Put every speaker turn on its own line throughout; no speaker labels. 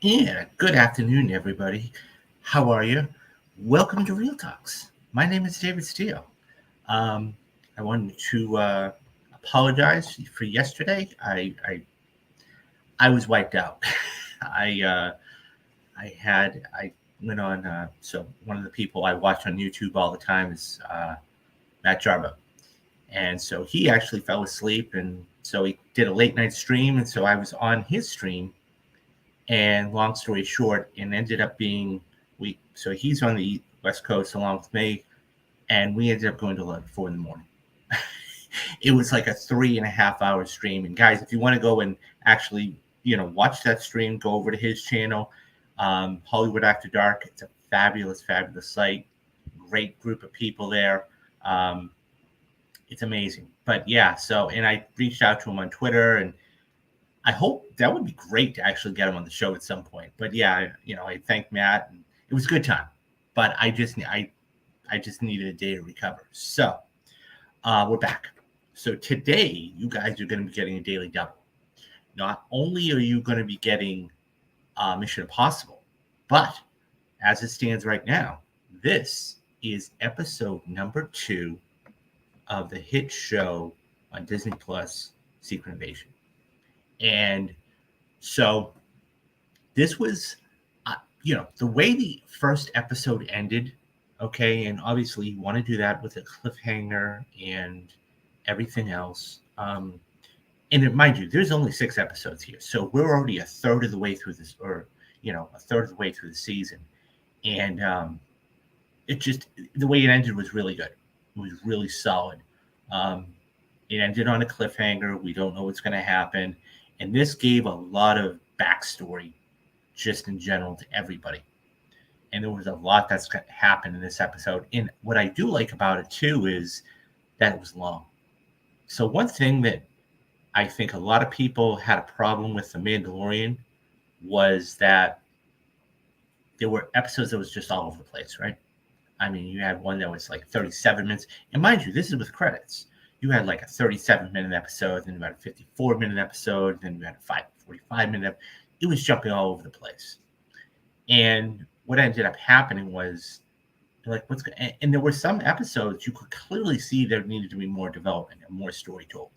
Yeah, good afternoon, everybody. How are you? Welcome to Real Talks. My name is David Steele. Um, I wanted to apologize for yesterday. I was wiped out. I I went on. So one of the people I watch on YouTube all the time is Matt Jarbo, and so he actually fell asleep, and so he did a late night stream, and so I was on his stream. And long story short, it ended up being we. So he's on the West Coast along with me, and we ended up going to like 4 in the morning. It was like a 3.5 hour stream. And guys, if you want to go and actually, watch that stream, go over to his channel, Hollywood After Dark. It's a fabulous, fabulous site. Great group of people there. Um, it's amazing. But yeah, so and I reached out to him on Twitter, and I hope that would be great to actually get him on the show at some point. But yeah, I thank Matt, and it was a good time. But I just needed a day to recover. So we're back. So today, you guys are going to be getting a daily double. Not only are you going to be getting Mission Impossible, but as it stands right now, this is episode number 2 of the hit show on Disney Plus, Secret Invasion. And so this was, the way the first episode ended, okay, and obviously you want to do that with a cliffhanger and everything else. Mind you, there's only 6 episodes here, so we're already a third of the way through this, or a third of the way through the season, and it just the way it ended was really good. It was really solid. Um, it ended on a cliffhanger. We don't know what's going to happen, and this gave a lot of backstory, just in general, to everybody. And there was a lot that's happened in this episode. And what I do like about it too is that it was long. So one thing that I think a lot of people had a problem with The Mandalorian was that there were episodes that was just all over the place, right? I mean, you had one that was like 37 minutes. And mind you, this is with credits. You had like a 37-minute episode, then you had a 54-minute episode, then you had a 45-minute. It was jumping all over the place. And what ended up happening was, like, and there were some episodes you could clearly see there needed to be more development and more story told.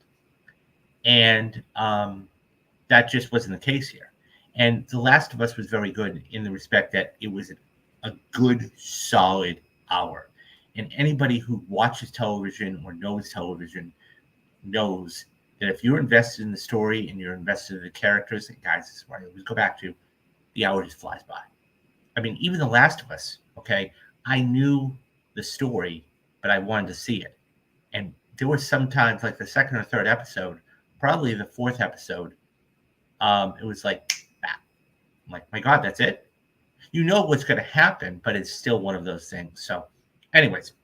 And that just wasn't the case here. And The Last of Us was very good in the respect that it was a good, solid hour. And anybody who watches television or knows television knows that if you're invested in the story and you're invested in the characters, and guys, this is what I always go back to, the hour just flies by. I mean, even The Last of Us, okay, I knew the story, but I wanted to see it. And there were sometimes, like the second or third episode, probably the fourth episode, it was like, ah. I'm like, my God, that's it? You know what's going to happen, but it's still one of those things. So, anyways,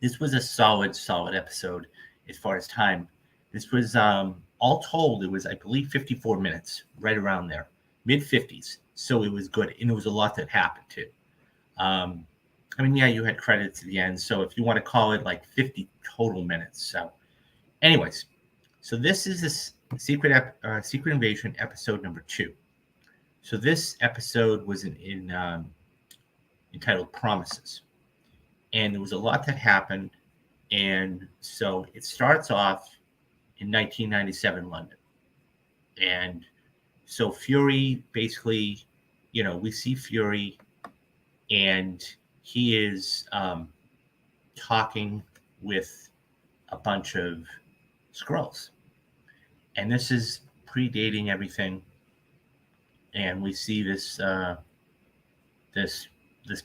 this was a solid, solid episode as far as time. This was, all told, it was, I believe, 54 minutes, right around there, mid 50s. So it was good. And it was a lot that happened, too. I mean, yeah, you had credits at the end. So if you want to call it like 50 total minutes. So, anyways, so this is this Secret Invasion episode number 2. So this episode was entitled Promises. And there was a lot that happened. And so it starts off in 1997 London. And so Fury basically, we see Fury, and he is talking with a bunch of Skrulls. And this is predating everything. And we see this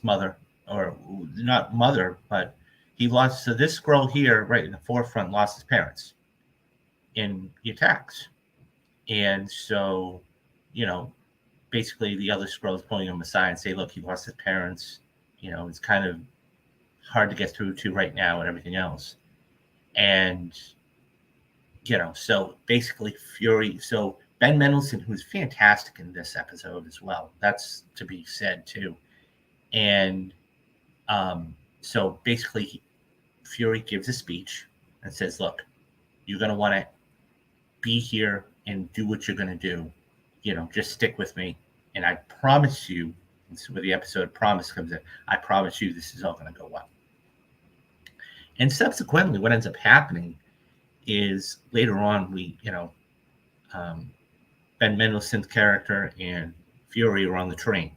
mother, or not mother, but he lost. So this Skrull here, right in the forefront, lost his parents in the attacks, and so, basically the other Skrulls pulling him aside and say, "Look, he lost his parents. It's kind of hard to get through to right now, and everything else." And so basically Fury. So Ben Mendelsohn, who's fantastic in this episode as well. That's to be said too. And so basically, Fury gives a speech and says, "Look, you're going to want to be here and do what you're going to do. Just stick with me And I promise you, this is where the episode promise comes in. I promise you this is all going to go well. And subsequently, what ends up happening is later on, Ben Mendelsohn's character and Fury are on the train,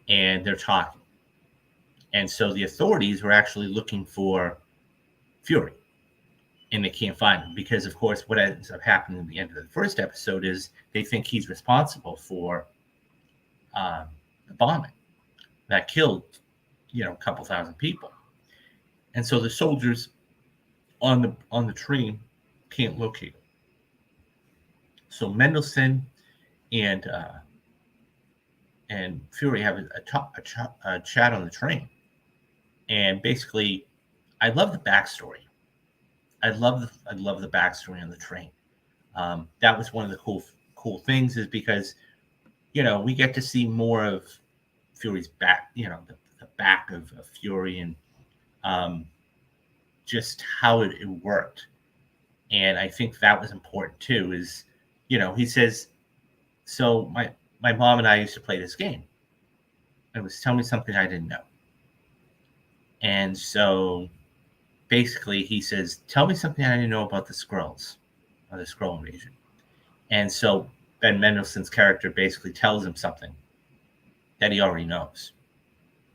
and they're talking. And so the authorities were actually looking for Fury, and they can't find him because, of course, what ends up happening at the end of the first episode is they think he's responsible for the bombing that killed, a couple thousand people. And so the soldiers on the train can't locate him. So Mendelsohn and Fury have a chat on the train, and basically, I love the backstory. I love the backstory on the train. That was one of the cool things, is because we get to see more of Fury's back, the back of Fury, and just how it worked. And I think that was important too. Is he says, so my mom and I used to play this game. It was tell me something I didn't know. And so basically he says, tell me something I didn't know about the Skrulls, or the Skrull invasion. And so Ben Mendelsohn's character basically tells him something that he already knows.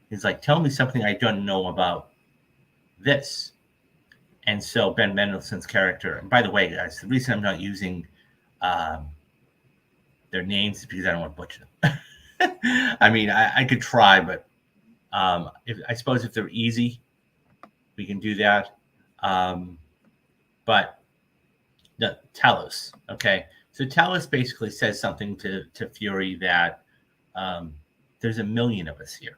He's like, tell me something I don't know about this. And so Ben Mendelsohn's character, and by the way, guys, the reason I'm not using their names is because I don't want to butcher them. I mean, I could try, but I suppose if they're easy, we can do that. But Talos, okay? So Talos basically says something to Fury that there's a million of us here.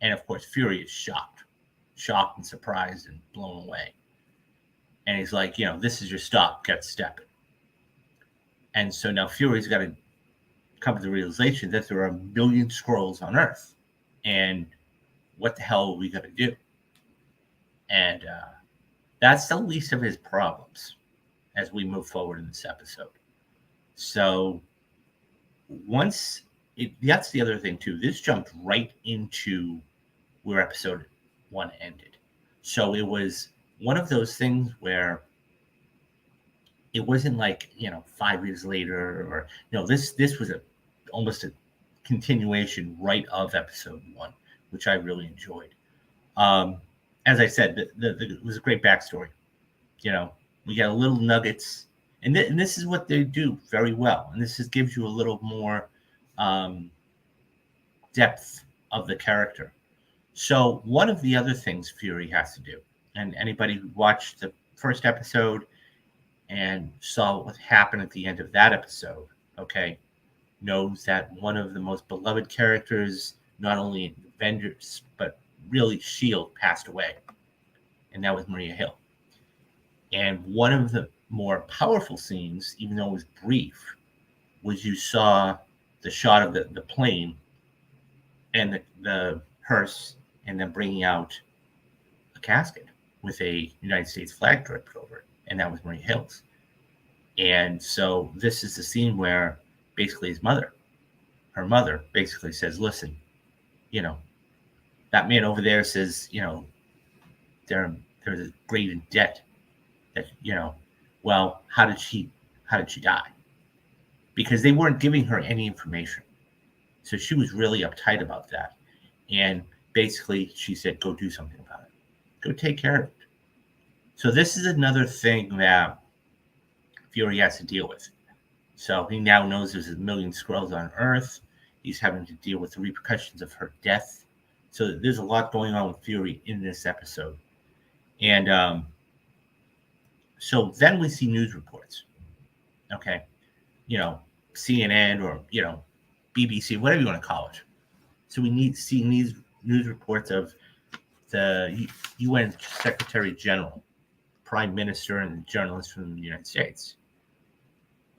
And of course, Fury is shocked and surprised and blown away. And he's like, this is your stop, get stepping. And so now Fury's got to come to the realization that there are a million Skrulls on Earth. And what the hell are we going to do? And that's the least of his problems as we move forward in this episode. So that's the other thing too. This jumped right into where episode 1 ended. So it was one of those things where it wasn't like 5 years later, or this was almost a continuation right of episode 1, which I really enjoyed. As I said, it was a great backstory. We got a little nuggets, and this is what they do very well. And this gives you a little more depth of the character. So one of the other things Fury has to do, and anybody who watched the first episode and saw what happened at the end of that episode, okay, knows that one of the most beloved characters, not only in Avengers, but really S.H.I.E.L.D. passed away. And that was Maria Hill. And one of the more powerful scenes, even though it was brief, was you saw the shot of the plane and the hearse, and then bringing out a casket with a United States flag draped over it. And that was Maria Hill's. And so this is the scene where basically her mother basically says, listen, that man over there says, there's a great debt that, well, how did she die? Because they weren't giving her any information. So she was really uptight about that. And basically she said, go do something about it. Go take care of it. So this is another thing that Fury has to deal with. So he now knows there's a million Skrulls on Earth. He's having to deal with the repercussions of her death. So there's a lot going on with Fury in this episode. And so then we see news reports. Okay. CNN or, BBC, whatever you want to call it. So we see news reports of the UN Secretary General, Prime Minister, and journalists from the United States.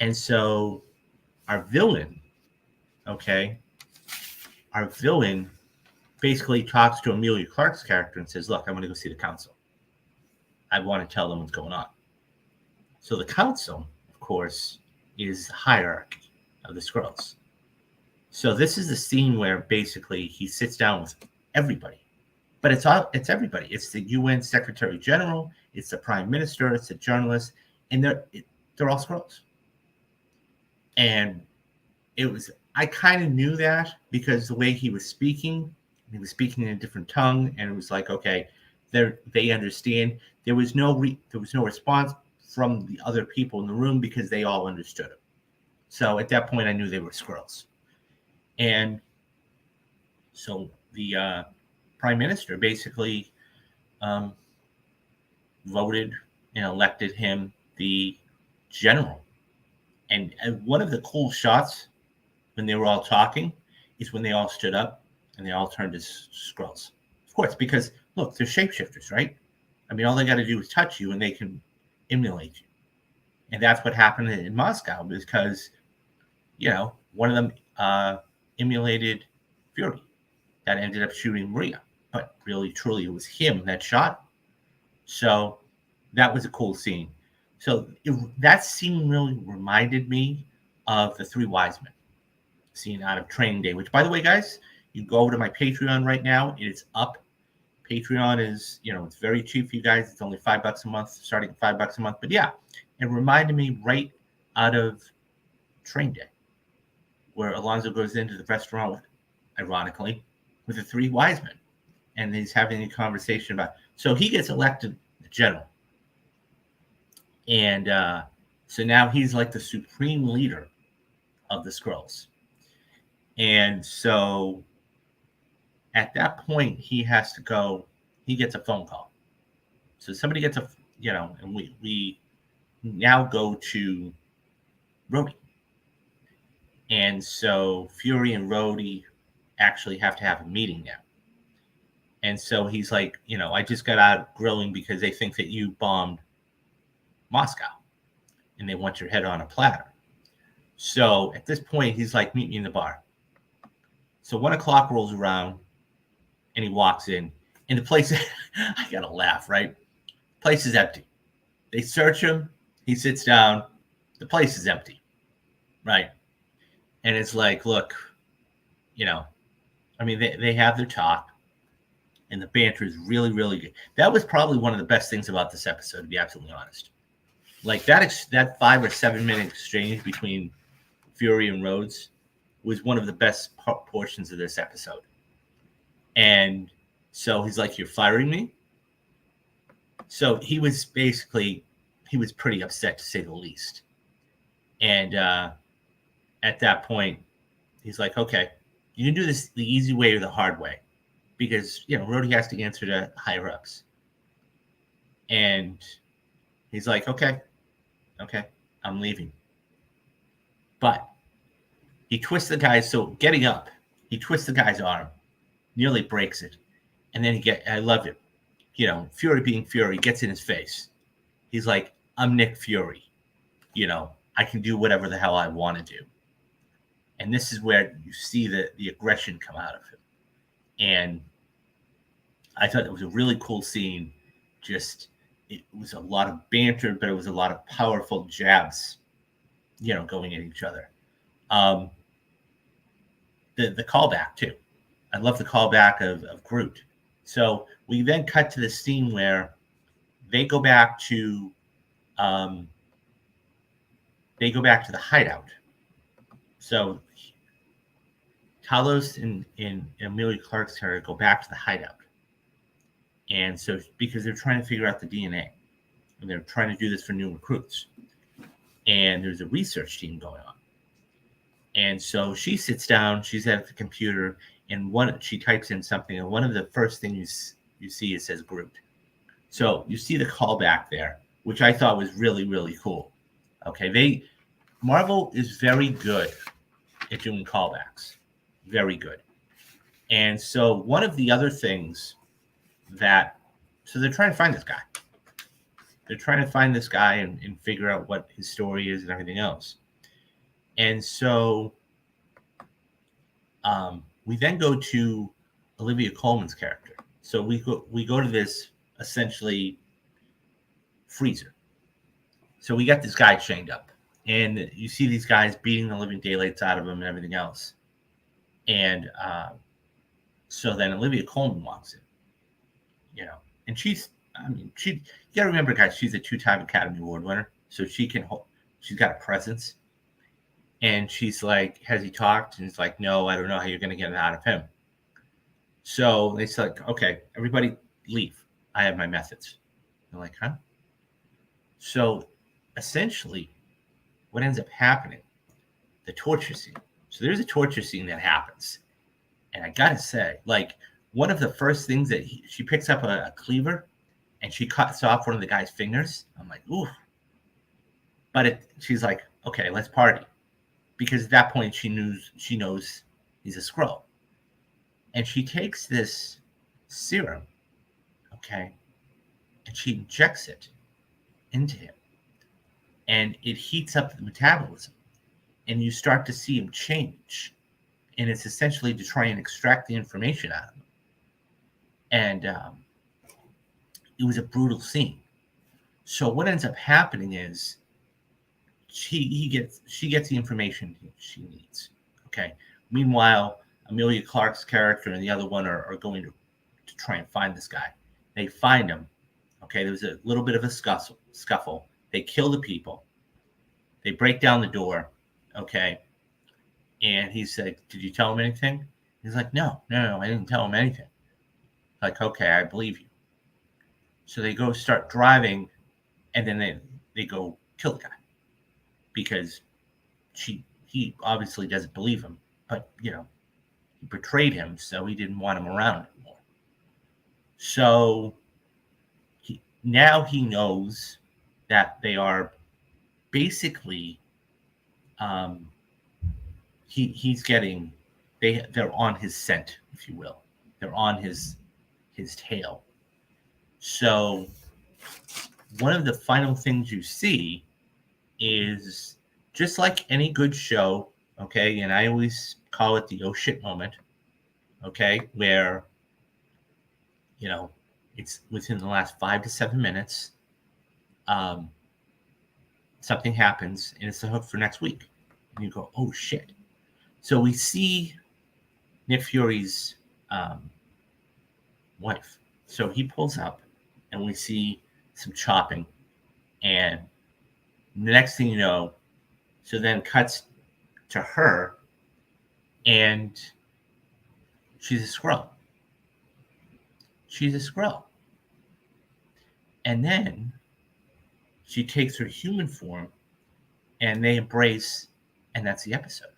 And so our villain basically talks to Emilia Clarke's character and says, look, I'm going to go see the council. I want to tell them what's going on. So the council, of course, is the hierarchy of the Skrulls. So this is the scene where basically he sits down with everybody, but it's everybody. It's the UN Secretary General, it's the Prime Minister, it's the journalists, and they're all Skrulls. And it was, I kind of knew that because the way he was speaking in a different tongue, and it was like, okay, they understand. There was no response from the other people in the room because they all understood him. So at that point, I knew they were Skrulls. And so the prime minister basically voted and elected him the general. And one of the cool shots when they were all talking is when they all stood up and they all turned as Skrulls. Of course, because look, they're shapeshifters, right? I mean, all they got to do is touch you and they can emulate you. And that's what happened in Moscow because, one of them emulated Fury that ended up shooting Maria. But really, truly, it was him that shot. So that was a cool scene. So that scene really reminded me of the Three Wise Men scene out of Training Day, which, by the way, guys, you go over to my Patreon right now. It is up. Patreon is, it's very cheap for you guys. It's only $5 a month, starting at $5 a month. But yeah, it reminded me right out of Training Day, where Alonzo goes into the restaurant, ironically, with the Three Wise Men. And he's having a conversation about, so he gets elected the general. And so now he's like the supreme leader of the Skrulls. And so at that point, he has to go, he gets a phone call. So somebody gets and we now go to Rhodey. And so Fury and Rhodey actually have to have a meeting now. And so he's like, I just got out grilling because they think that you bombed Moscow and they want your head on a platter. So at this point, he's like, meet me in the bar. So 1:00 rolls around and he walks in and the place, I got to laugh, right? The place is empty. They search him. He sits down. The place is empty, right? And it's like, look, they have their talk and the banter is really, really good. That was probably one of the best things about this episode, to be absolutely honest. Like that 5 or 7 minute exchange between Fury and Rhodes was one of the best portions of this episode. And so he's like, you're firing me? So he was pretty upset, to say the least. And at that point, he's like, okay, you can do this the easy way or the hard way. Because, Rhodey has to answer to higher ups. And he's like, okay, I'm leaving. But he twists the guy. So getting up, he twists the guy's arm, nearly breaks it. And then I love it. Fury being Fury gets in his face. He's like, I'm Nick Fury. I can do whatever the hell I want to do. And this is where you see the aggression come out of him. And I thought it was a really cool scene. It was a lot of banter, but it was a lot of powerful jabs, going at each other. The callback, too. I love the callback of Groot. So we then cut to the scene where they go back to the hideout. So Talos and Amelia Clark's character go back to the hideout. And so because they're trying to figure out the DNA. And they're trying to do this for new recruits. And there's a research team going on. And so she sits down, she's at the computer, and she types in something, and one of the first things you see, it says Groot. So you see the callback there, which I thought was really, really cool. Okay, Marvel is very good at doing callbacks. Very good. And so one of the other things so they're trying to find this guy. They're trying to find this guy and figure out what his story is and everything else. And so we then go to Olivia Colman's character. So we go to this essentially freezer. So we got this guy chained up. And you see these guys beating the living daylights out of him and everything else. And so then Olivia Colman walks in, and she's, you gotta remember, guys, she's a 2-time Academy Award winner, so she's got a presence. And she's like, has he talked? And he's like, no, I don't know how you're going to get it out of him. So they said, like, okay, everybody leave. I have my methods. They're like, huh? So essentially, what ends up happening, the torture scene. So there's a torture scene that happens. And I got to say, like, one of the first things that she picks up a cleaver and she cuts off one of the guy's fingers. I'm like, ooh. But she's like, okay, let's party. Because at that point she knows he's a Skrull. And she takes this serum, okay, and she injects it into him. And it heats up the metabolism. And you start to see him change. And it's essentially to try and extract the information out of him. And it was a brutal scene. So what ends up happening is she gets the information she needs. Okay. Meanwhile, Amelia Clark's character and the other one are going to try and find this guy. They find him. Okay. There was a little bit of a scuffle. They kill the people. They break down the door. Okay. And he said, did you tell him anything? He's like, no, I didn't tell him anything. Like, okay, I believe you. So they go start driving, and then they go kill the guy. Because he obviously doesn't believe him, but he betrayed him, so he didn't want him around anymore. So now he knows that they are basically they're on his scent, if you will. They're on his tail. So one of the final things you see is, just like any good show, okay, and I always call it the oh shit moment, okay, where, it's within the last 5 to 7 minutes, something happens and it's the hook for next week. And you go, oh shit. So we see Nick Fury's wife. So he pulls up and we see some chopping, and the next thing you know, so then cuts to her, and she's a Skrull. And then she takes her human form, and they embrace, and that's the episode.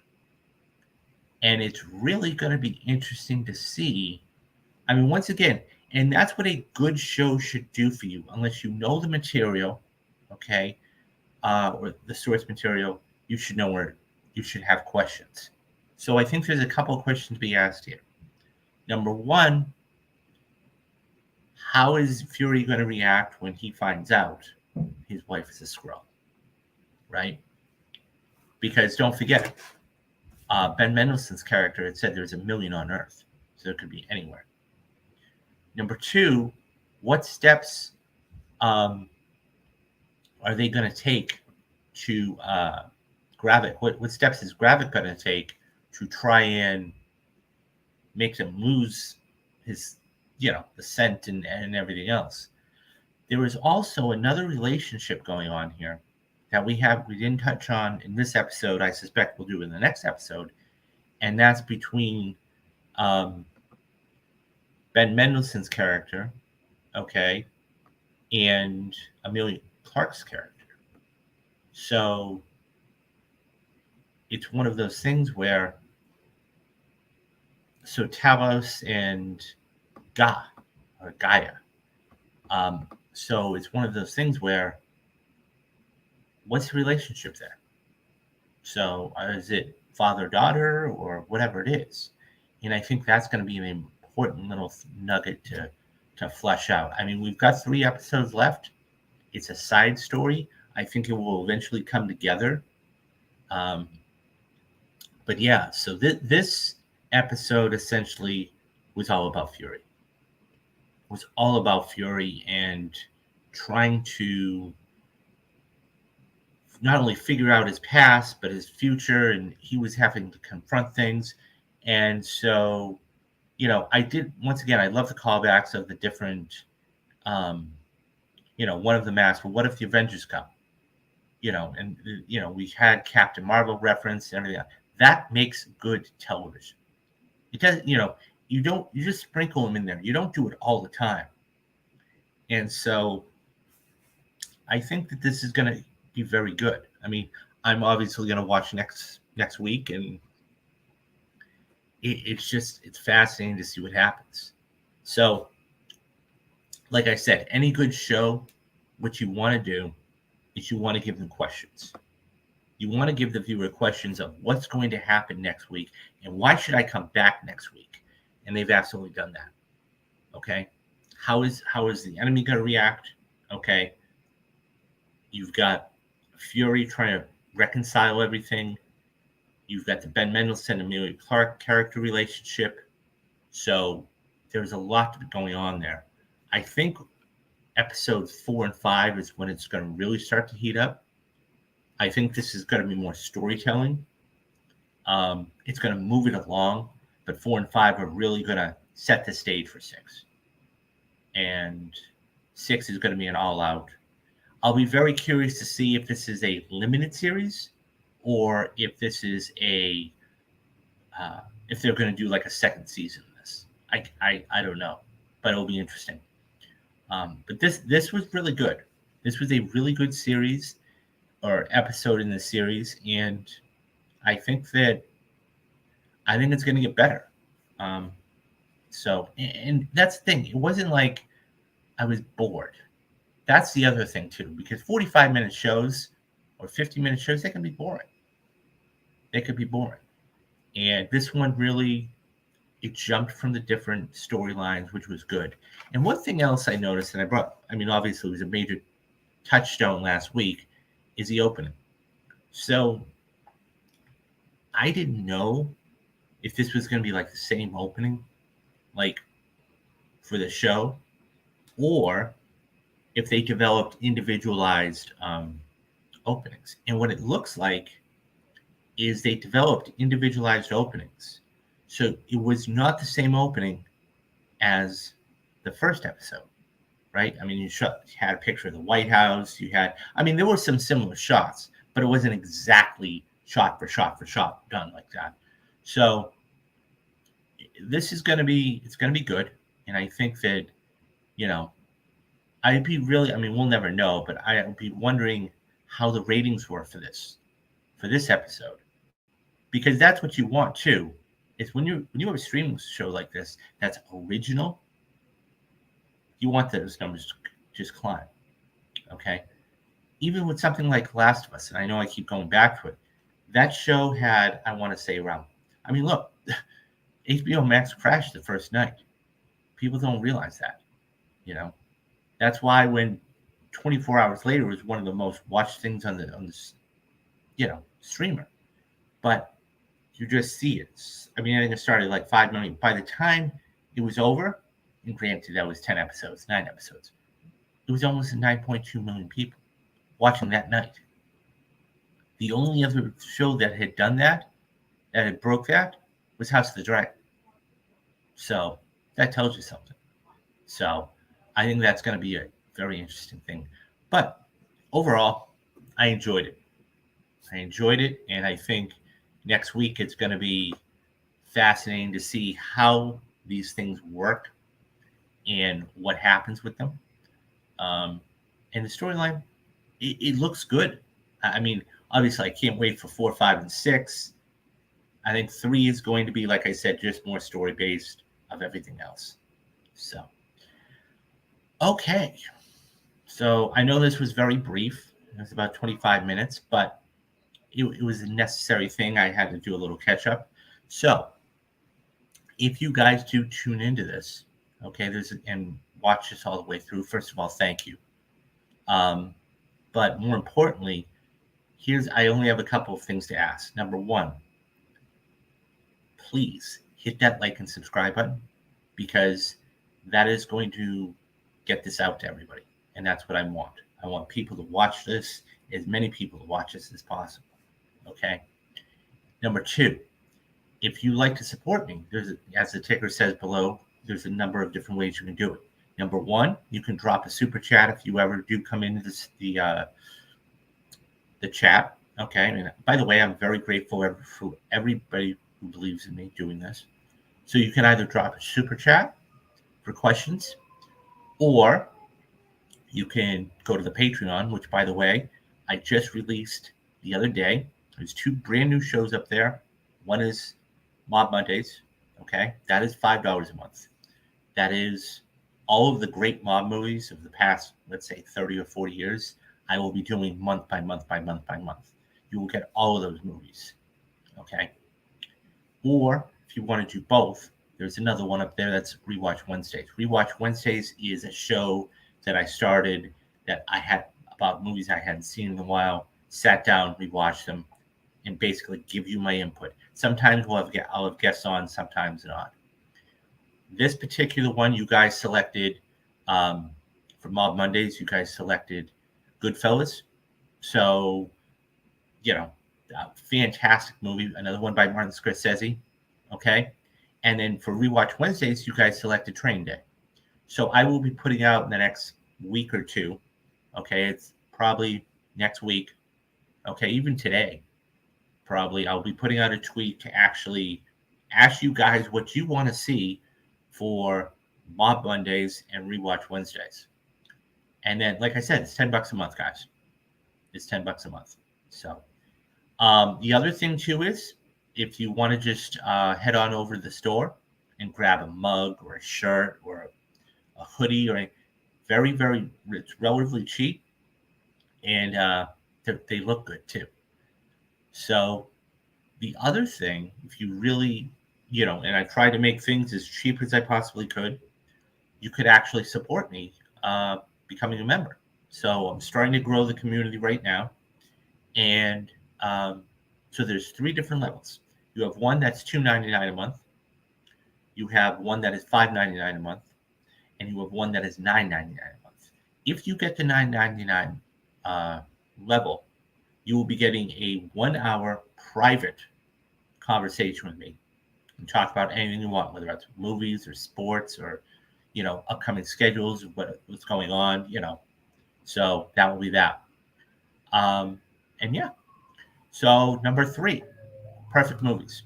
And it's really going to be interesting to see. I mean, once again, and that's what a good show should do for you, unless you know the material, okay, or the source material, you should know where you should have questions. So I think there's a couple of questions to be asked here. Number one, how is Fury going to react when he finds out his wife is a Skrull, right? Because don't forget, Ben Mendelsohn's character had said there's 1 million on Earth, so it could be anywhere. Number two, what steps are they going to take to Gravik? What steps is Gravik going to take to try and make them lose his, the scent and everything else? There is also another relationship going on here that we didn't touch on in this episode. I suspect we'll do in the next episode, and that's between Ben Mendelsohn's character, okay, and Amelia Clark's character. So it's one of those things where, so Talos and Gaia. So it's one of those things where, what's the relationship there? So is it father-daughter or whatever it is? And I think that's going to be an important little nugget to flesh out. I mean, we've got 3 episodes left. It's a side story. I think it will eventually come together. But yeah, so this episode essentially was all about Fury. It was all about Fury and trying to not only figure out his past, but his future. And he was having to confront things. And so, I did, once again, I love the callbacks of the different, one of them asked, well, what if the Avengers come? And we had Captain Marvel reference and everything. That makes good television. It doesn't, you just sprinkle them in there. You don't do it all the time. And so I think that this is going to be very good. I mean, I'm obviously going to watch next week, and it's fascinating to see what happens. So, like I said, any good show, what you want to do is you want to give them questions. You want to give the viewer questions of what's going to happen next week and why should I come back next week? And they've absolutely done that. Okay. How is the enemy going to react? Okay. You've got Fury trying to reconcile everything. You've got the Ben Mendelsohn and Amelia Clark character relationship. So there's a lot going on there. I think episode 4 and 5 is when it's going to really start to heat up. I think this is going to be more storytelling. It's going to move it along, but 4 and 5 are really going to set the stage for 6. And 6 is going to be an all-out. I'll be very curious to see if this is a limited series or if this is if they're going to do like a second season of this. I don't know, but it'll be interesting. But this was really good. This was a really good series or episode in the series, and I think it's going to get better. So, and that's the thing. It wasn't like I was bored. That's the other thing too, because 45-minute shows or 50-minute shows, they can be boring. They could be boring. And this one really, it jumped from the different storylines, which was good. And one thing else I noticed, and obviously it was a major touchstone last week, is the opening. So I didn't know if this was going to be like the same opening, like for the show, or if they developed individualized openings. And what it looks like is they developed individualized openings. So it was not the same opening as the first episode, right? I mean, you had a picture of the White House. There were some similar shots, but it wasn't exactly shot for shot done like that. So this is going to be good. And I think that, I'd be really, we'll never know, but I'd be wondering how the ratings were for this episode, because that's what you want too. Is when you have a streaming show like this that's original, you want those numbers to just climb. Okay, even with something like Last of Us, and I know I keep going back to it, that show had, I want to say around. Look, HBO Max crashed the first night. People don't realize that. That's why when 24 hours later was one of the most watched things on the streamer. But you just see it. I think it started like 5 million. By the time it was over, and granted that was 9 episodes, it was almost 9.2 million people watching that night. The only other show that had done that had broke that, was House of the Dragon. So that tells you something. So I think that's going to be a very interesting thing. But overall, I enjoyed it. And I think next week it's going to be fascinating to see how these things work and what happens with them. And the storyline, it looks good. Obviously, I can't wait for 4, 5, and 6. I think 3 is going to be, like I said, just more story-based of everything else. So, okay. So I know this was very brief. It was about 25 minutes, but it was a necessary thing. I had to do a little catch-up. So if you guys do tune into this, okay, and watch this all the way through, first of all, thank you. But more importantly, I only have a couple of things to ask. Number one, please hit that like and subscribe button, because that is going to get this out to everybody. And that's what I want. I want people to watch this, as many people to watch this as possible. Okay. Number two, If you like to support me, as the ticker says below, there's a number of different ways you can do it. Number one, you can drop a super chat if you ever do come into the chat. Okay. And by the way, I'm very grateful for everybody who believes in me doing this. So you can either drop a super chat for questions, or you can go to the Patreon, which, by the way, I just released the other day. There's 2 brand new shows up there. One is Mob Mondays. Okay. That is $5 a month. That is all of the great mob movies of the past, let's say 30 or 40 years. I will be doing month by month by month by month. You will get all of those movies. Okay. Or if you want to do both, there's another one up there that's Rewatch Wednesdays. Rewatch Wednesdays is a show that I started that I had about movies I hadn't seen in a while, sat down, rewatched them, and basically give you my input. Sometimes I'll have guests on, sometimes not. This particular one, you guys selected for Mob Mondays, you guys selected Goodfellas. So, fantastic movie. Another one by Martin Scorsese. Okay. And then for Rewatch Wednesdays, you guys selected Train Day. So I will be putting out in the next week or two. Okay. It's probably next week. Okay. Even today, probably I'll be putting out a tweet to actually ask you guys what you want to see for Mob Mondays and Rewatch Wednesdays. And then, like I said, it's $10 a month, guys. It's $10 a month. So the other thing too is, if you want to just head on over to the store and grab a mug or a shirt or a hoodie, or very, very, it's relatively cheap, and they look good too. So the other thing, if you really, and I try to make things as cheap as I possibly could, you could actually support me becoming a member. So I'm starting to grow the community right now. And so there's 3 different levels. You have one that's $2.99 a month. You have one that is $5.99 a month. And you have one that is $9.99 a month. If you get the $9.99 level, you will be getting a 1-hour private conversation with me and talk about anything you want, whether that's movies or sports or, upcoming schedules, what's going on, So that will be that. And yeah. So number 3, perfect movies.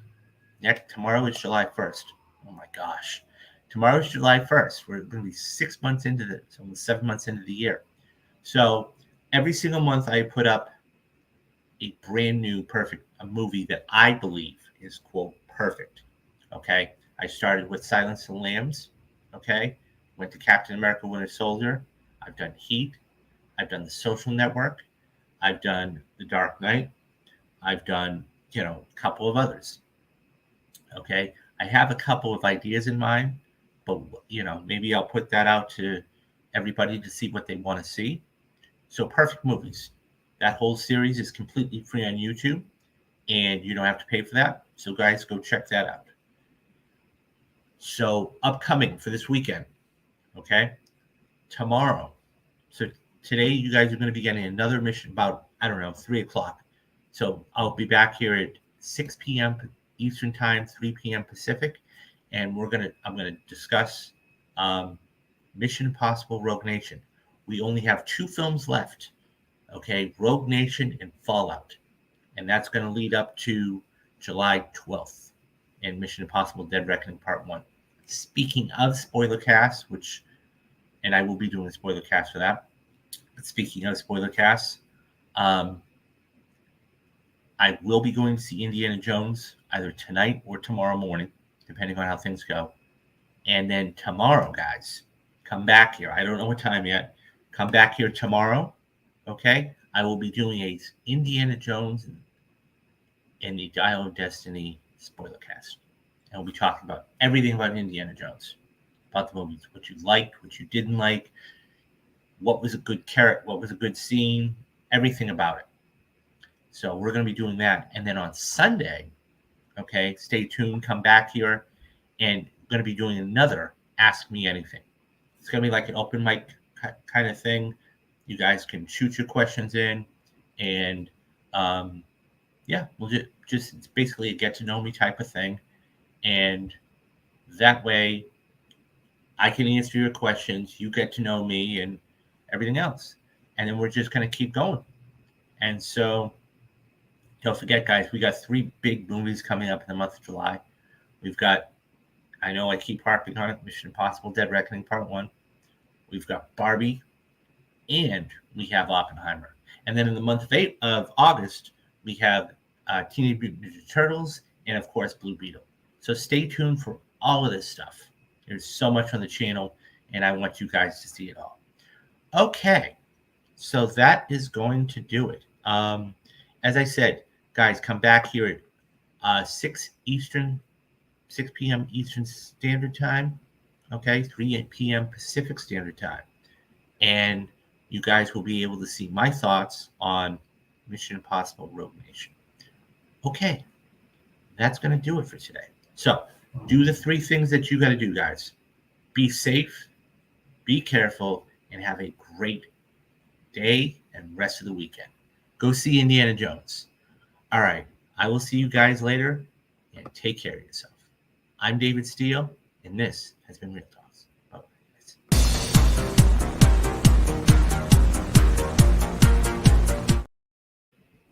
Tomorrow is July 1st. Oh my gosh. Tomorrow is July 1st. We're going to be 6 months into this, almost 7 months into the year. So every single month I put up a brand new a movie that I believe is, quote, perfect. Okay. I started with Silence of the Lambs. Okay. Went to Captain America Winter Soldier. I've done Heat. I've done The Social Network. I've done The Dark Knight. I've done, a couple of others. Okay. I have a couple of ideas in mind, but, maybe I'll put that out to everybody to see what they want to see. So perfect movies. That whole series is completely free on YouTube, and you don't have to pay for that. So guys, go check that out. So upcoming for this weekend, okay? Tomorrow. So today you guys are going to be getting another mission about, 3 o'clock. So I'll be back here at 6 p.m. Eastern Time, 3 p.m. Pacific, and I'm going to discuss Mission Impossible Rogue Nation. We only have 2 films left. Okay, Rogue Nation and Fallout. And that's going to lead up to July 12th in Mission Impossible Dead Reckoning Part 1. Speaking of spoiler casts, and I will be doing a spoiler cast for that. But speaking of spoiler casts, I will be going to see Indiana Jones either tonight or tomorrow morning, depending on how things go. And then tomorrow, guys, come back here. I don't know what time yet. Come back here tomorrow. Okay, I will be doing a Indiana Jones and the Dial of Destiny spoiler cast. And we'll be talking about everything about Indiana Jones, about the movies, what you liked, what you didn't like, what was a good character, what was a good scene, everything about it. So we're going to be doing that. And then on Sunday, okay, stay tuned, come back here, and we're going to be doing another Ask Me Anything. It's going to be like an open mic kind of thing. You guys can shoot your questions in, and yeah, we'll just it's basically a get to know me type of thing, and that way I can answer your questions, you get to know me, and everything else, and then we're just gonna keep going. And so don't forget, guys, we got 3 big movies coming up in the month of July. We've got, I know I keep harping on it, Mission Impossible: Dead Reckoning Part One. We've got Barbie, and we have Oppenheimer. And then in the month of August, we have Teenage Mutant Ninja Turtles, and of course Blue Beetle. So stay tuned for all of this stuff. There's so much on the channel, and I want you guys to see it all. Okay, so that is going to do it. As I said, guys, come back here at 6 p.m. Eastern Standard Time. Okay, 3 p.m. Pacific Standard Time. And you guys will be able to see my thoughts on Mission Impossible Rogue Nation. Okay, that's going to do it for today. So do the 3 things that you got to do, guys. Be safe, be careful, and have a great day and rest of the weekend. Go see Indiana Jones. All right, I will see you guys later, and take care of yourself. I'm David Steele, and this has been Real Talk.